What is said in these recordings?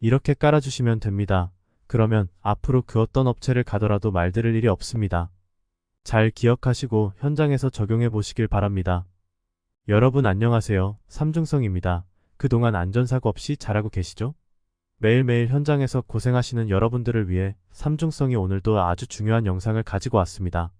이렇게 깔아주시면 됩니다. 그러면 앞으로 그 어떤 업체를 가더라도 말들을 일이 없습니다. 잘 기억하시고 현장에서 적용해 보시길 바랍니다. 여러분 안녕하세요. 삼중성입니다. 그동안 안전사고 없이 잘하고 계시죠? 매일매일 현장에서 고생하시는 여러분들을 위해 삼중성이 오늘도 아주 중요한 영상을 가지고 왔습니다.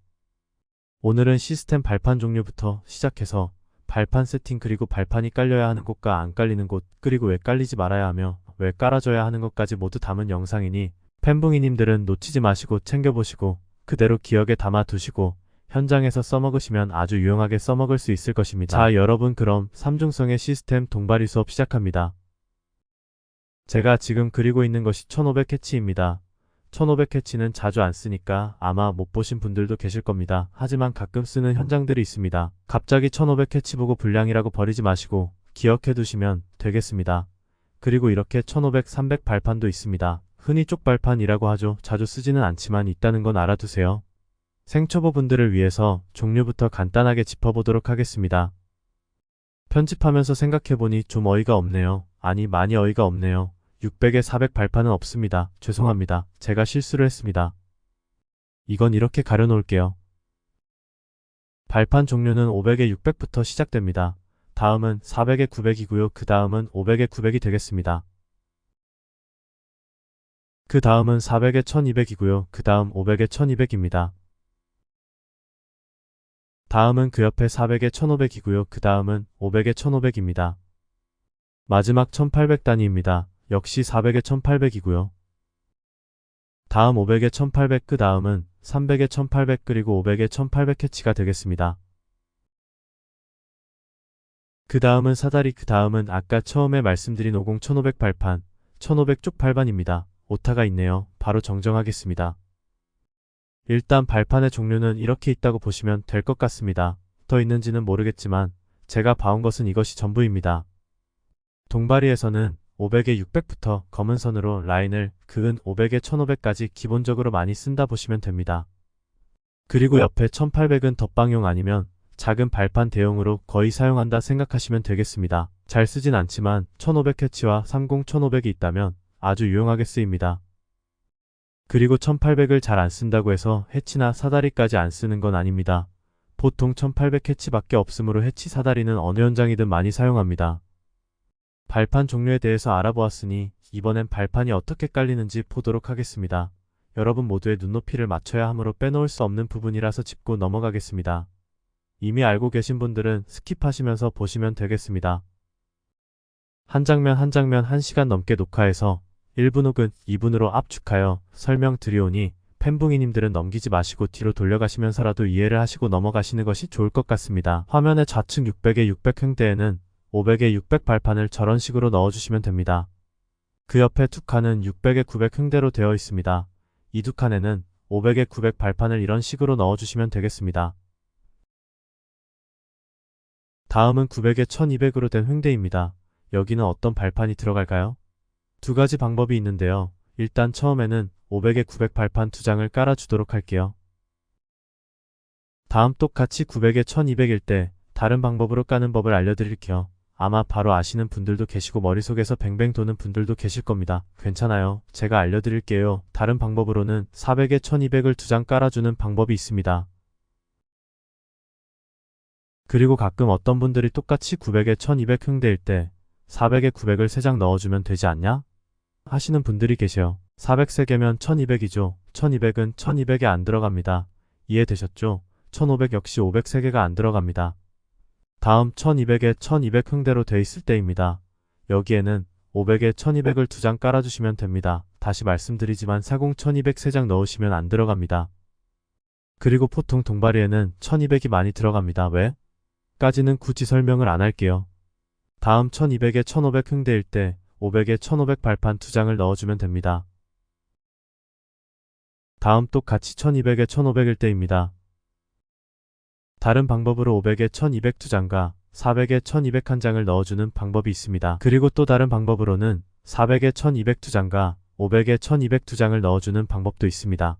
오늘은 시스템 발판 종류부터 시작해서 발판 세팅 그리고 발판이 깔려야 하는 곳과 안 깔리는 곳 그리고 왜 깔리지 말아야 하며 왜 깔아줘야 하는 것까지 모두 담은 영상이니 팬붕이님들은 놓치지 마시고 챙겨보시고 그대로 기억에 담아 두시고 현장에서 써먹으시면 아주 유용하게 써먹을 수 있을 것입니다. 자 여러분 그럼 삼중성의 시스템 동발이 수업 시작합니다. 제가 지금 그리고 있는 것이 1500 캐치입니다. 1500 캐치는 자주 안 쓰니까 아마 못 보신 분들도 계실 겁니다. 하지만 가끔 쓰는 현장들이 있습니다. 갑자기 1500 캐치 보고 불량이라고 버리지 마시고 기억해 두시면 되겠습니다. 그리고 이렇게 1500, 300 발판도 있습니다. 흔히 쪽발판이라고 하죠. 자주 쓰지는 않지만 있다는 건 알아두세요. 생초보 분들을 위해서 종류부터 간단하게 짚어보도록 하겠습니다. 편집하면서 생각해보니 좀 어이가 없네요. 아니 많이 어이가 없네요. 600에 400 발판은 없습니다. 죄송합니다. 제가 실수를 했습니다. 이건 이렇게 가려놓을게요. 발판 종류는 500에 600부터 시작됩니다. 다음은 400에 900이고요. 그 다음은 500에 900이 되겠습니다. 그 다음은 400에 1200이고요. 그 다음 500에 1200입니다. 다음은 그 옆에 400에 1500이고요. 그 다음은 500에 1500입니다. 마지막 1800 단위입니다. 역시 400에 1800이고요. 다음 500에 1800 그 다음은 300에 1800 그리고 500에 1800 캐치가 되겠습니다. 그 다음은 사다리 그 다음은 아까 처음에 말씀드린 50 1500 발판 1500 쪽 발판입니다. 오타가 있네요. 바로 정정하겠습니다. 일단 발판의 종류는 이렇게 있다고 보시면 될 것 같습니다. 더 있는지는 모르겠지만 제가 봐온 것은 이것이 전부입니다. 동바리에서는 500에 600부터 검은 선으로 라인을 그은 500에 1500까지 기본적으로 많이 쓴다 보시면 됩니다. 그리고 옆에 1800은 덧방용 아니면 작은 발판 대용으로 거의 사용한다 생각하시면 되겠습니다. 잘 쓰진 않지만 1500 캐치와 30 1500이 있다면 아주 유용하게 쓰입니다. 그리고 1800을 잘 안 쓴다고 해서 해치나 사다리까지 안 쓰는 건 아닙니다. 보통 1800 해치밖에 없으므로 해치 사다리는 어느 현장이든 많이 사용합니다. 발판 종류에 대해서 알아보았으니 이번엔 발판이 어떻게 깔리는지 보도록 하겠습니다. 여러분 모두의 눈높이를 맞춰야 하므로 빼놓을 수 없는 부분이라서 짚고 넘어가겠습니다. 이미 알고 계신 분들은 스킵하시면서 보시면 되겠습니다. 한 장면 한 장면 1시간 넘게 녹화해서 1분 혹은 2분으로 압축하여 설명드리오니 팬붕이님들은 넘기지 마시고 뒤로 돌려가시면서라도 이해를 하시고 넘어가시는 것이 좋을 것 같습니다. 화면의 좌측 600에 600 횡대에는 500에 600 발판을 저런 식으로 넣어주시면 됩니다. 그 옆에 두 칸은 600에 900 횡대로 되어 있습니다. 이 두 칸에는 500에 900 발판을 이런 식으로 넣어주시면 되겠습니다. 다음은 900에 1200으로 된 횡대입니다. 여기는 어떤 발판이 들어갈까요? 두 가지 방법이 있는데요. 일단 처음에는 500에 900 발판 두 장을 깔아주도록 할게요. 다음 똑같이 900에 1200일 때 다른 방법으로 까는 법을 알려드릴게요. 아마 바로 아시는 분들도 계시고 머릿속에서 뱅뱅 도는 분들도 계실 겁니다. 괜찮아요. 제가 알려드릴게요. 다른 방법으로는 400에 1200을 두 장 깔아주는 방법이 있습니다. 그리고 가끔 어떤 분들이 똑같이 900에 1200 횡대일 때 400에 900을 3장 넣어주면 되지 않냐? 하시는 분들이 계셔요. 400 3개면 1200이죠. 1200은 1200에 안 들어갑니다. 이해되셨죠? 1500 역시 500 3개가 안 들어갑니다. 다음 1200에 1200 횡대로 돼 있을 때입니다. 여기에는 500에 1200을 두 장 깔아주시면 됩니다. 다시 말씀드리지만 40 1200 3장 넣으시면 안 들어갑니다. 그리고 보통 동바리에는 1200이 많이 들어갑니다. 왜? 까지는 굳이 설명을 안 할게요. 다음 1200에 1500 횡대일 때 500에 1500 발판 두 장을 넣어주면 됩니다. 다음 똑같이 1200에 1500일 때입니다. 다른 방법으로 500에 1200 두 장과 400에 1200 한 장을 넣어주는 방법이 있습니다. 그리고 또 다른 방법으로는 400에 1200 두 장과 500에 1200 두 장을 넣어주는 방법도 있습니다.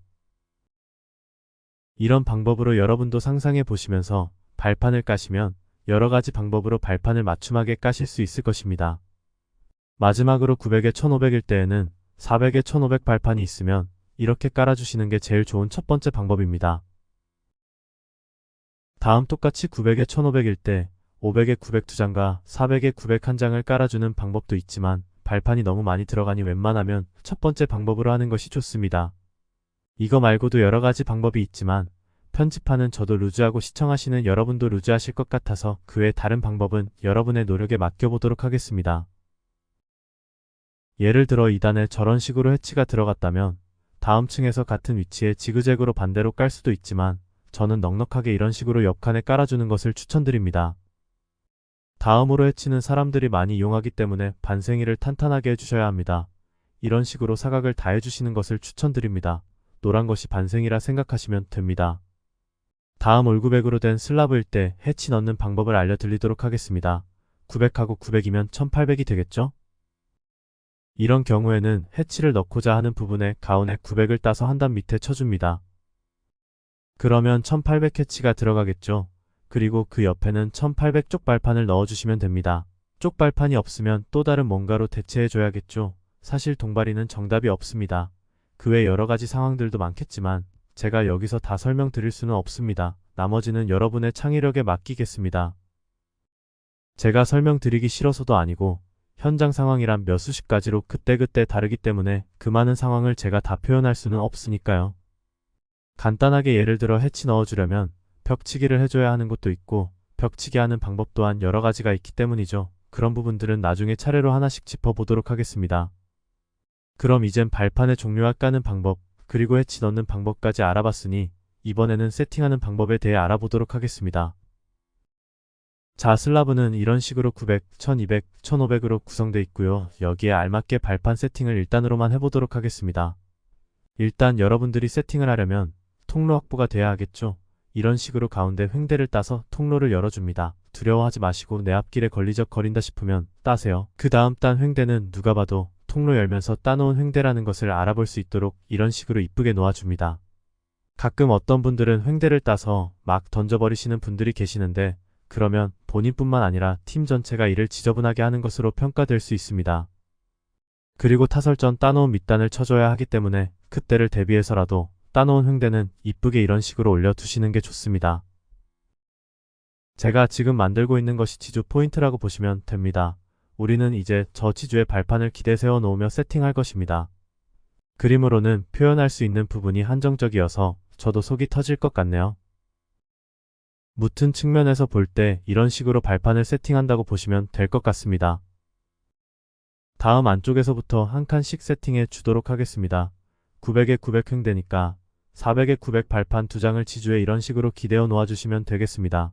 이런 방법으로 여러분도 상상해 보시면서 발판을 까시면 여러가지 방법으로 발판을 맞춤하게 까실 수 있을 것입니다. 마지막으로 900에 1500일 때에는 400에 1500 발판이 있으면 이렇게 깔아주시는 게 제일 좋은 첫 번째 방법입니다. 다음 똑같이 900에 1500일 때 500에 900 2장과 400에 900 1장을 깔아주는 방법도 있지만 발판이 너무 많이 들어가니 웬만하면 첫 번째 방법으로 하는 것이 좋습니다. 이거 말고도 여러 가지 방법이 있지만 편집하는 저도 루즈하고 시청하시는 여러분도 루즈하실 것 같아서 그 외 다른 방법은 여러분의 노력에 맡겨보도록 하겠습니다. 예를 들어 2단에 저런 식으로 해치가 들어갔다면 다음 층에서 같은 위치에 지그재그로 반대로 깔 수도 있지만 저는 넉넉하게 이런 식으로 옆칸에 깔아주는 것을 추천드립니다. 다음으로 해치는 사람들이 많이 이용하기 때문에 반생이를 탄탄하게 해주셔야 합니다. 이런 식으로 사각을 다 해주시는 것을 추천드립니다. 노란 것이 반생이라 생각하시면 됩니다. 다음 올 900으로 된 슬라브일 때 해치 넣는 방법을 알려드리도록 하겠습니다. 900하고 900이면 1800이 되겠죠? 이런 경우에는 해치를 넣고자 하는 부분에 가운데 900을 따서 한 단 밑에 쳐줍니다. 그러면 1800 해치가 들어가겠죠. 그리고 그 옆에는 1800 쪽발판을 넣어주시면 됩니다. 쪽발판이 없으면 또 다른 뭔가로 대체해줘야겠죠. 사실 동바리는 정답이 없습니다. 그 외 여러가지 상황들도 많겠지만 제가 여기서 다 설명드릴 수는 없습니다. 나머지는 여러분의 창의력에 맡기겠습니다. 제가 설명드리기 싫어서도 아니고 현장 상황이란 몇 수십 가지로 그때그때 다르기 때문에 그 많은 상황을 제가 다 표현할 수는 없으니까요. 간단하게 예를 들어 해치 넣어주려면 벽치기를 해줘야 하는 것도 있고 벽치기 하는 방법 또한 여러 가지가 있기 때문이죠. 그런 부분들은 나중에 차례로 하나씩 짚어보도록 하겠습니다. 그럼 이젠 발판의 종류와 까는 방법, 그리고 해치 넣는 방법까지 알아봤으니 이번에는 세팅하는 방법에 대해 알아보도록 하겠습니다. 자, 슬라브는 이런 식으로 900, 1200, 1500으로 구성되어 있고요. 여기에 알맞게 발판 세팅을 1단으로만 해보도록 하겠습니다. 일단 여러분들이 세팅을 하려면 통로 확보가 돼야 하겠죠. 이런 식으로 가운데 횡대를 따서 통로를 열어줍니다. 두려워하지 마시고 내 앞길에 걸린다 싶으면 따세요. 그 다음 딴 횡대는 누가 봐도 통로 열면서 따놓은 횡대라는 것을 알아볼 수 있도록 이런 식으로 이쁘게 놓아줍니다. 가끔 어떤 분들은 횡대를 따서 막 던져버리시는 분들이 계시는데 그러면 본인뿐만 아니라 팀 전체가 이를 지저분하게 하는 것으로 평가될 수 있습니다. 그리고 타설 전 따놓은 밑단을 쳐줘야 하기 때문에 그때를 대비해서라도 따놓은 횡대는 이쁘게 이런 식으로 올려두시는 게 좋습니다. 제가 지금 만들고 있는 것이 지주 포인트라고 보시면 됩니다. 우리는 이제 저 지주의 발판을 기대 세워 놓으며 세팅할 것입니다. 그림으로는 표현할 수 있는 부분이 한정적이어서 저도 속이 터질 것 같네요. 무튼 측면에서 볼 때 이런 식으로 발판을 세팅한다고 보시면 될 것 같습니다. 다음 안쪽에서부터 한 칸씩 세팅해 주도록 하겠습니다. 900에 900 횡대니까 400에 900 발판 2장을 지주에 이런 식으로 기대어 놓아주시면 되겠습니다.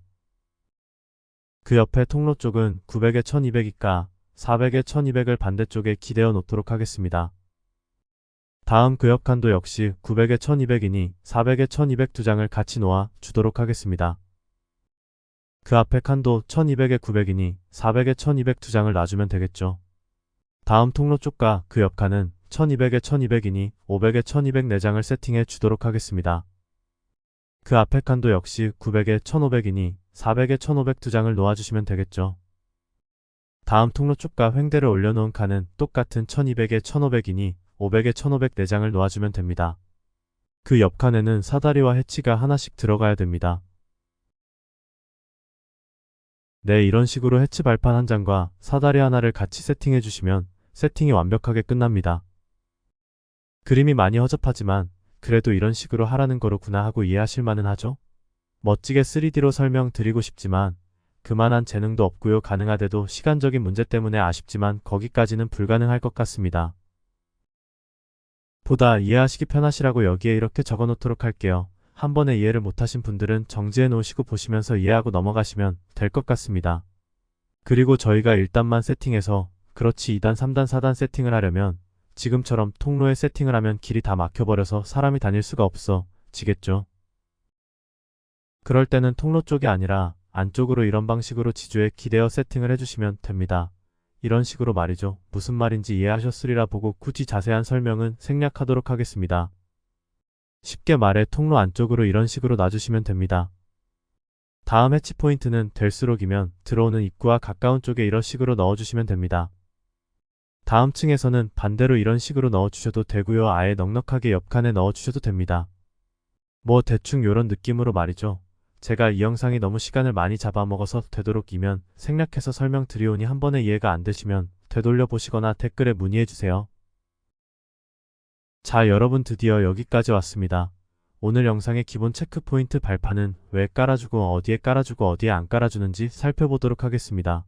그 옆에 통로 쪽은 900에 1200이니까 400에 1200을 반대쪽에 기대어 놓도록 하겠습니다. 다음 그 옆 칸도 역시 900에 1200이니 400에 1200 2장을 같이 놓아 주도록 하겠습니다. 그 앞에 칸도 1200에 900이니 400에 1200 2장을 놔주면 되겠죠. 다음 통로 쪽과 그 옆 칸은 1200에 1200이니 500에 1200 4장을 세팅해 주도록 하겠습니다. 그 앞에 칸도 역시 900에 1500이니 400에 1500 2장을 놓아주시면 되겠죠. 다음 통로 쪽과 횡대를 올려놓은 칸은 똑같은 1200에 1500이니 500에 1500 4장을 놓아주면 됩니다. 그 옆 칸에는 사다리와 해치가 하나씩 들어가야 됩니다. 네, 이런 식으로 해치 발판 한 장과 사다리 하나를 같이 세팅해 주시면 세팅이 완벽하게 끝납니다. 그림이 많이 허접하지만 그래도 이런 식으로 하라는 거로구나 하고 이해하실 만은 하죠? 멋지게 3D로 설명드리고 싶지만 그만한 재능도 없고요. 가능하대도 시간적인 문제 때문에 아쉽지만 거기까지는 불가능할 것 같습니다. 보다 이해하시기 편하시라고 여기에 이렇게 적어 놓도록 할게요. 한 번에 이해를 못하신 분들은 정지해 놓으시고 보시면서 이해하고 넘어가시면 될 것 같습니다. 그리고 저희가 1단만 세팅해서 그렇지 2단, 3단, 4단 세팅을 하려면 지금처럼 통로에 세팅을 하면 길이 다 막혀버려서 사람이 다닐 수가 없어지겠죠. 그럴 때는 통로 쪽이 아니라 안쪽으로 이런 방식으로 지주에 기대어 세팅을 해주시면 됩니다. 이런 식으로 말이죠. 무슨 말인지 이해하셨으리라 보고 굳이 자세한 설명은 생략하도록 하겠습니다. 쉽게 말해 통로 안쪽으로 이런 식으로 놔주시면 됩니다. 다음 해치 포인트는 될수록이면 들어오는 입구와 가까운 쪽에 이런 식으로 넣어주시면 됩니다. 다음 층에서는 반대로 이런 식으로 넣어주셔도 되고요. 아예 넉넉하게 옆칸에 넣어주셔도 됩니다. 뭐 대충 요런 느낌으로 말이죠. 제가 이 영상이 너무 시간을 많이 잡아먹어서 되도록이면 생략해서 설명드리오니 한 번에 이해가 안 되시면 되돌려 보시거나 댓글에 문의해주세요. 자, 여러분 드디어 여기까지 왔습니다. 오늘 영상의 기본 체크포인트 발판은 왜 깔아주고 어디에 안 깔아주는지 살펴보도록 하겠습니다.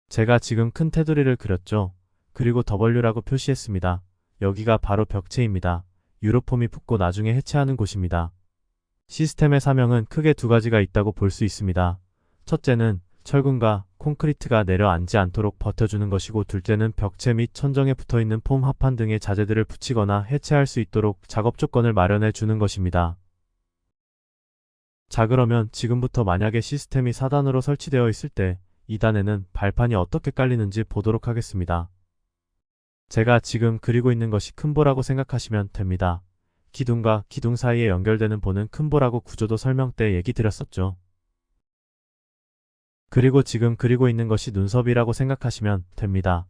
제가 지금 큰 테두리를 그렸죠. 그리고 W라고 표시했습니다. 여기가 바로 벽체입니다. 유로폼이 붙고 나중에 해체하는 곳입니다. 시스템의 사명은 크게 두 가지가 있다고 볼 수 있습니다. 첫째는 철근과 콘크리트가 내려앉지 않도록 버텨주는 것이고, 둘째는 벽체 및 천정에 붙어있는 폼 합판 등의 자재들을 붙이거나 해체할 수 있도록 작업 조건을 마련해 주는 것입니다. 자, 그러면 지금부터 만약에 시스템이 4단으로 설치되어 있을 때 2단에는 발판이 어떻게 깔리는지 보도록 하겠습니다. 제가 지금 그리고 있는 것이 큰 보라고 생각하시면 됩니다. 기둥과 기둥 사이에 연결되는 보는 큰 보라고 구조도 설명 때 얘기 드렸었죠. 그리고 지금 그리고 있는 것이 눈썹이라고 생각하시면 됩니다.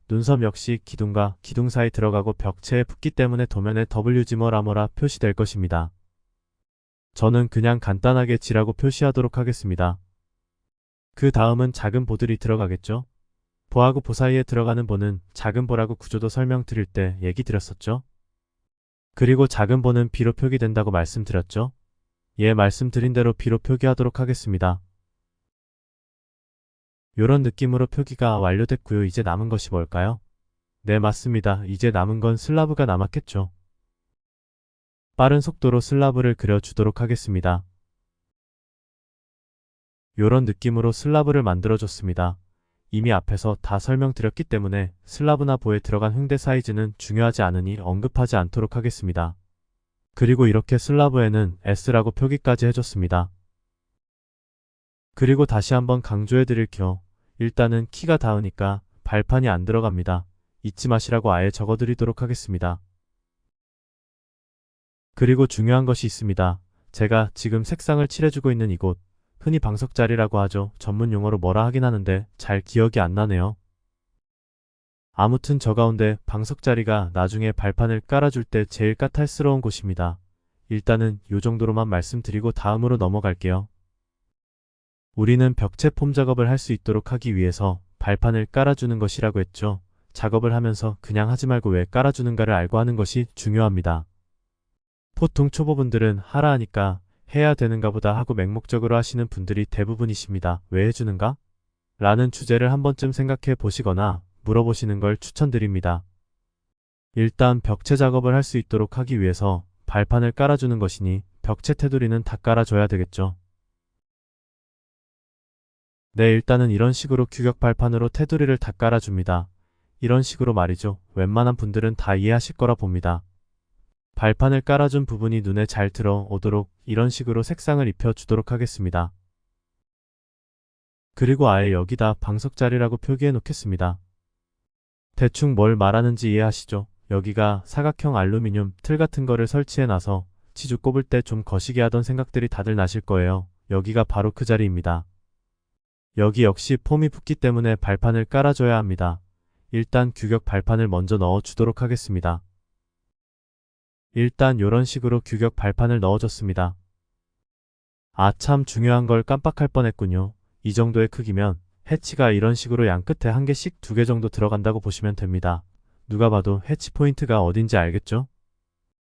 눈썹 역시 기둥과 기둥 사이 들어가고 벽체에 붙기 때문에 도면에 WG 뭐라 표시될 것입니다. 저는 그냥 간단하게 G라고 표시하도록 하겠습니다. 그 다음은 작은 보들이 들어가겠죠. 보하고 보 사이에 들어가는 보는 작은 보라고 구조도 설명드릴 때 얘기 드렸었죠. 그리고 작은 보는 B로 표기된다고 말씀드렸죠. 예, 말씀드린 대로 B로 표기하도록 하겠습니다. 요런 느낌으로 표기가 완료됐고요. 이제 남은 것이 뭘까요? 네, 맞습니다. 이제 남은 건 슬라브가 남았겠죠. 빠른 속도로 슬라브를 그려주도록 하겠습니다. 요런 느낌으로 슬라브를 만들어줬습니다. 이미 앞에서 다 설명드렸기 때문에 슬라브나 보에 들어간 흉대 사이즈는 중요하지 않으니 언급하지 않도록 하겠습니다. 그리고 이렇게 슬라브에는 S라고 표기까지 해줬습니다. 그리고 다시 한번 강조해 드릴게요. 일단은 키가 닿으니까 발판이 안 들어갑니다. 잊지 마시라고 아예 적어드리도록 하겠습니다. 그리고 중요한 것이 있습니다. 제가 지금 색상을 칠해주고 있는 이곳, 흔히 방석자리라고 하죠. 전문 용어로 뭐라 하긴 하는데 잘 기억이 안 나네요. 아무튼 저 가운데 방석자리가 나중에 발판을 깔아줄 때 제일 까탈스러운 곳입니다. 일단은 요 정도로만 말씀드리고 다음으로 넘어갈게요. 우리는 벽체 폼 작업을 할 수 있도록 하기 위해서 발판을 깔아주는 것이라고 했죠. 작업을 하면서 그냥 하지 말고 왜 깔아주는가를 알고 하는 것이 중요합니다. 보통 초보분들은 하라 하니까 해야 되는가 보다 하고 맹목적으로 하시는 분들이 대부분이십니다. 왜 해주는가? 라는 주제를 한 번쯤 생각해 보시거나 물어보시는 걸 추천드립니다. 일단 벽체 작업을 할 수 있도록 하기 위해서 발판을 깔아주는 것이니 벽체 테두리는 다 깔아줘야 되겠죠. 네, 일단은 이런 식으로 규격 발판으로 테두리를 다 깔아줍니다. 이런 식으로 말이죠. 웬만한 분들은 다 이해하실 거라 봅니다. 발판을 깔아준 부분이 눈에 잘 들어오도록 이런 식으로 색상을 입혀주도록 하겠습니다. 그리고 아예 여기다 방석자리라고 표기해 놓겠습니다. 대충 뭘 말하는지 이해하시죠? 여기가 사각형 알루미늄 틀 같은 거를 설치해 놔서 치주 꼽을 때 좀 거시기 하던 생각들이 다들 나실 거예요. 여기가 바로 그 자리입니다. 여기 역시 폼이 붙기 때문에 발판을 깔아줘야 합니다. 일단 규격 발판을 먼저 넣어주도록 하겠습니다. 일단 요런 식으로 규격 발판을 넣어줬습니다. 아, 참 중요한 걸 깜빡할 뻔했군요. 이 정도의 크기면 해치가 이런 식으로 양 끝에 한 개씩 2개 정도 들어간다고 보시면 됩니다. 누가 봐도 해치 포인트가 어딘지 알겠죠?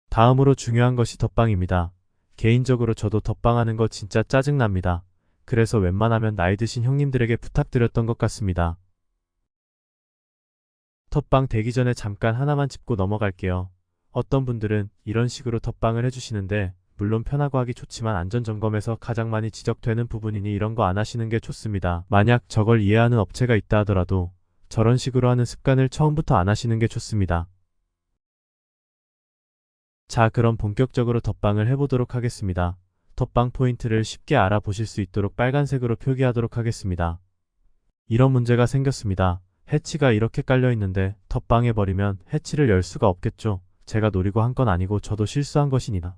다음으로 중요한 것이 덧방입니다. 개인적으로 저도 덧방하는 거 진짜 짜증납니다. 그래서 웬만하면 나이 드신 형님들에게 부탁드렸던 것 같습니다. 덧방 되기 전에 잠깐 하나만 짚고 넘어갈게요. 어떤 분들은 이런 식으로 덧방을 해주시는데 물론 편하고 하기 좋지만 안전점검에서 가장 많이 지적되는 부분이니 이런 거 안 하시는 게 좋습니다. 만약 저걸 이해하는 업체가 있다 하더라도 저런 식으로 하는 습관을 처음부터 안 하시는 게 좋습니다. 자, 그럼 본격적으로 덧방을 해보도록 하겠습니다. 덧방 포인트를 쉽게 알아보실 수 있도록 빨간색으로 표기하도록 하겠습니다. 이런 문제가 생겼습니다. 해치가 이렇게 깔려 있는데 덧방해버리면 해치를 열 수가 없겠죠. 제가 노리고 한 건 아니고 저도 실수한 것이니라.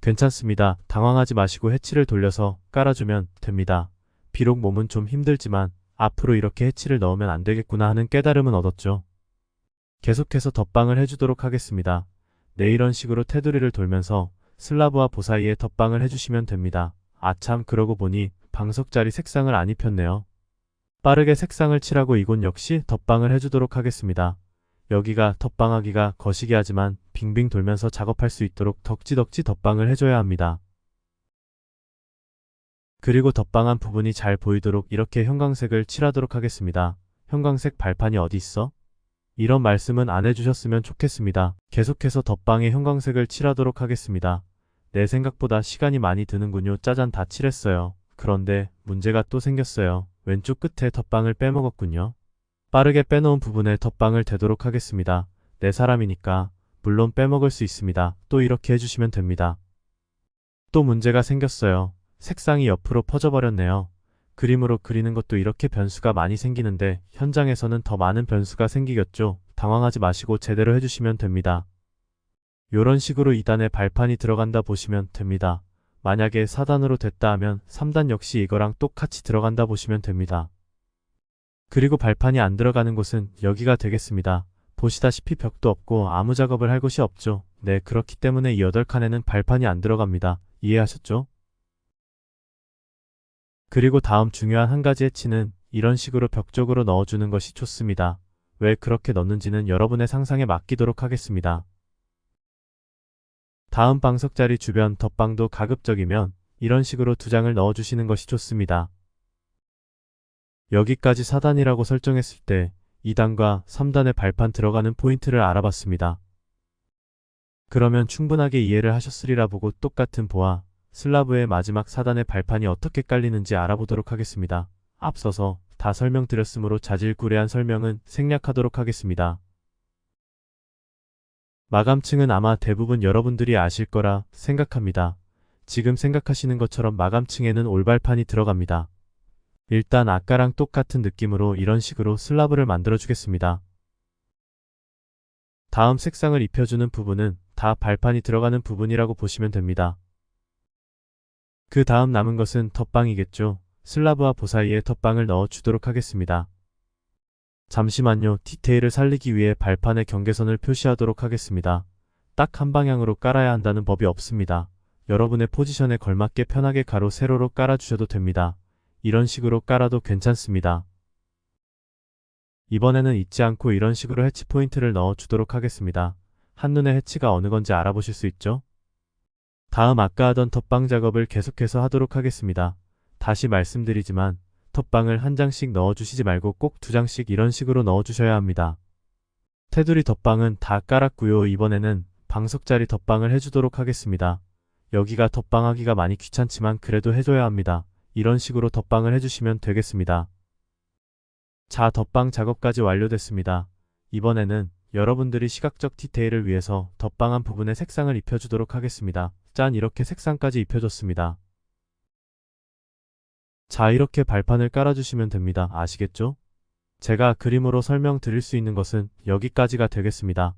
괜찮습니다. 당황하지 마시고 해치를 돌려서 깔아주면 됩니다. 비록 몸은 좀 힘들지만 앞으로 이렇게 해치를 넣으면 안 되겠구나 하는 깨달음은 얻었죠. 계속해서 덧방을 해주도록 하겠습니다. 네, 이런 식으로 테두리를 돌면서 슬라브와 보 사이에 덧방을 해주시면 됩니다. 아참, 그러고 보니 방석자리 색상을 안 입혔네요. 빠르게 색상을 칠하고 이곳 역시 덧방을 해주도록 하겠습니다. 여기가 덧방하기가 거시기 하지만 빙빙 돌면서 작업할 수 있도록 덕지덕지 덧방을 해줘야 합니다. 그리고 덧방한 부분이 잘 보이도록 이렇게 형광색을 칠하도록 하겠습니다. 형광색 발판이 어디 있어? 이런 말씀은 안 해주셨으면 좋겠습니다. 계속해서 덧방에 형광색을 칠하도록 하겠습니다. 내 생각보다 시간이 많이 드는군요. 짜잔, 다 칠했어요. 그런데 문제가 또 생겼어요. 왼쪽 끝에 덧방을 빼먹었군요. 빠르게 빼놓은 부분에 덧방을 대도록 하겠습니다. 내 사람이니까 물론 빼먹을 수 있습니다. 또 이렇게 해주시면 됩니다. 또 문제가 생겼어요. 색상이 옆으로 퍼져버렸네요. 그림으로 그리는 것도 이렇게 변수가 많이 생기는데 현장에서는 더 많은 변수가 생기겠죠. 당황하지 마시고 제대로 해주시면 됩니다. 요런 식으로 2단에 발판이 들어간다 보시면 됩니다. 만약에 4단으로 됐다 하면 3단 역시 이거랑 똑같이 들어간다 보시면 됩니다. 그리고 발판이 안 들어가는 곳은 여기가 되겠습니다. 보시다시피 벽도 없고 아무 작업을 할 곳이 없죠. 네, 그렇기 때문에 이 8칸에는 발판이 안 들어갑니다. 이해하셨죠? 그리고 다음 중요한 한 가지 해치는 이런 식으로 벽 쪽으로 넣어주는 것이 좋습니다. 왜 그렇게 넣는지는 여러분의 상상에 맡기도록 하겠습니다. 다음 방석자리 주변 덧방도 가급적이면 이런 식으로 2장을 넣어주시는 것이 좋습니다. 여기까지 4단이라고 설정했을 때 2단과 3단의 발판 들어가는 포인트를 알아봤습니다. 그러면 충분하게 이해를 하셨으리라 보고 똑같은 보아 슬라브의 마지막 4단의 발판이 어떻게 깔리는지 알아보도록 하겠습니다. 앞서서 다 설명드렸으므로 자질구레한 설명은 생략하도록 하겠습니다. 마감층은 아마 대부분 여러분들이 아실 거라 생각합니다. 지금 생각하시는 것처럼 마감층에는 올발판이 들어갑니다. 일단 아까랑 똑같은 느낌으로 이런 식으로 슬라브를 만들어 주겠습니다. 다음 색상을 입혀주는 부분은 다 발판이 들어가는 부분이라고 보시면 됩니다. 그 다음 남은 것은 덧방이겠죠. 슬라브와 보 사이에 덧방을 넣어 주도록 하겠습니다. 잠시만요. 디테일을 살리기 위해 발판의 경계선을 표시하도록 하겠습니다. 딱 한 방향으로 깔아야 한다는 법이 없습니다. 여러분의 포지션에 걸맞게 편하게 가로 세로로 깔아주셔도 됩니다. 이런 식으로 깔아도 괜찮습니다. 이번에는 잊지 않고 이런 식으로 해치 포인트를 넣어 주도록 하겠습니다. 한눈에 해치가 어느 건지 알아보실 수 있죠? 다음 아까 하던 덧방 작업을 계속해서 하도록 하겠습니다. 다시 말씀드리지만 덧방을 한 장씩 넣어주시지 말고 꼭 2장씩 이런 식으로 넣어주셔야 합니다. 테두리 덧방은 다 깔았고요. 이번에는 방석자리 덧방을 해주도록 하겠습니다. 여기가 덧방하기가 많이 귀찮지만 그래도 해줘야 합니다. 이런 식으로 덧방을 해주시면 되겠습니다. 자, 덧방 작업까지 완료됐습니다. 이번에는 여러분들이 시각적 디테일을 위해서 덧방한 부분에 색상을 입혀주도록 하겠습니다. 짠, 이렇게 색상까지 입혀줬습니다. 자, 이렇게 발판을 깔아주시면 됩니다. 아시겠죠? 제가 그림으로 설명드릴 수 있는 것은 여기까지가 되겠습니다.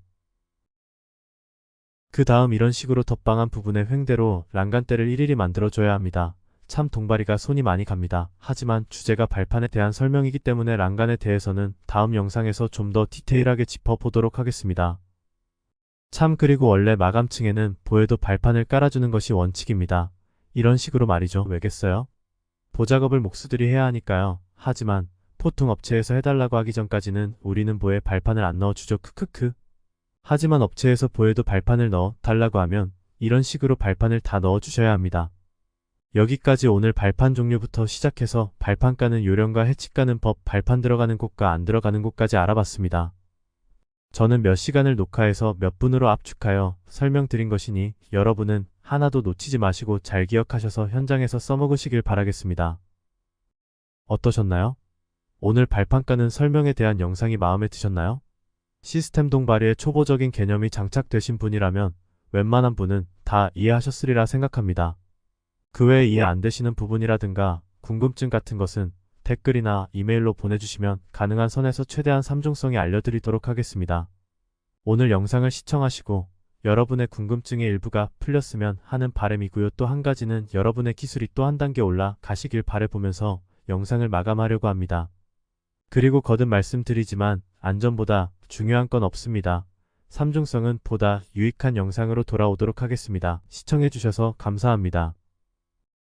그 다음 이런 식으로 덧방한 부분에 횡대로 랑간대를 일일이 만들어줘야 합니다. 참 동바리가 손이 많이 갑니다. 하지만 주제가 발판에 대한 설명이기 때문에 랑간에 대해서는 다음 영상에서 좀 더 디테일하게 짚어보도록 하겠습니다. 참, 그리고 원래 마감층에는 보에도 발판을 깔아주는 것이 원칙입니다. 이런 식으로 말이죠. 왜겠어요? 보작업을 목수들이 해야 하니까요. 하지만 보통 업체에서 해달라고 하기 전까지는 우리는 보에 발판을 안 넣어주죠. 크크크. 하지만 업체에서 보에도 발판을 넣어 달라고 하면 이런 식으로 발판을 다 넣어주셔야 합니다. 여기까지 오늘 발판 종류부터 시작해서 발판 까는 요령과 해치 까는 법, 발판 들어가는 곳과 안 들어가는 곳까지 알아봤습니다. 저는 몇 시간을 녹화해서 몇 분으로 압축하여 설명드린 것이니 여러분은 하나도 놓치지 마시고 잘 기억하셔서 현장에서 써먹으시길 바라겠습니다. 어떠셨나요? 오늘 발판 까는 설명에 대한 영상이 마음에 드셨나요? 시스템 동바리에 초보적인 개념이 장착되신 분이라면 웬만한 분은 다 이해하셨으리라 생각합니다. 그 외에 이해 안 되시는 부분이라든가 궁금증 같은 것은 댓글이나 이메일로 보내주시면 가능한 선에서 최대한 삼중성에 알려드리도록 하겠습니다. 오늘 영상을 시청하시고 여러분의 궁금증의 일부가 풀렸으면 하는 바람이고요. 또 한 가지는 여러분의 기술이 또 한 단계 올라 가시길 바라보면서 영상을 마감하려고 합니다. 그리고 거듭 말씀드리지만 안전보다 중요한 건 없습니다. 삼중성은 보다 유익한 영상으로 돌아오도록 하겠습니다. 시청해주셔서 감사합니다.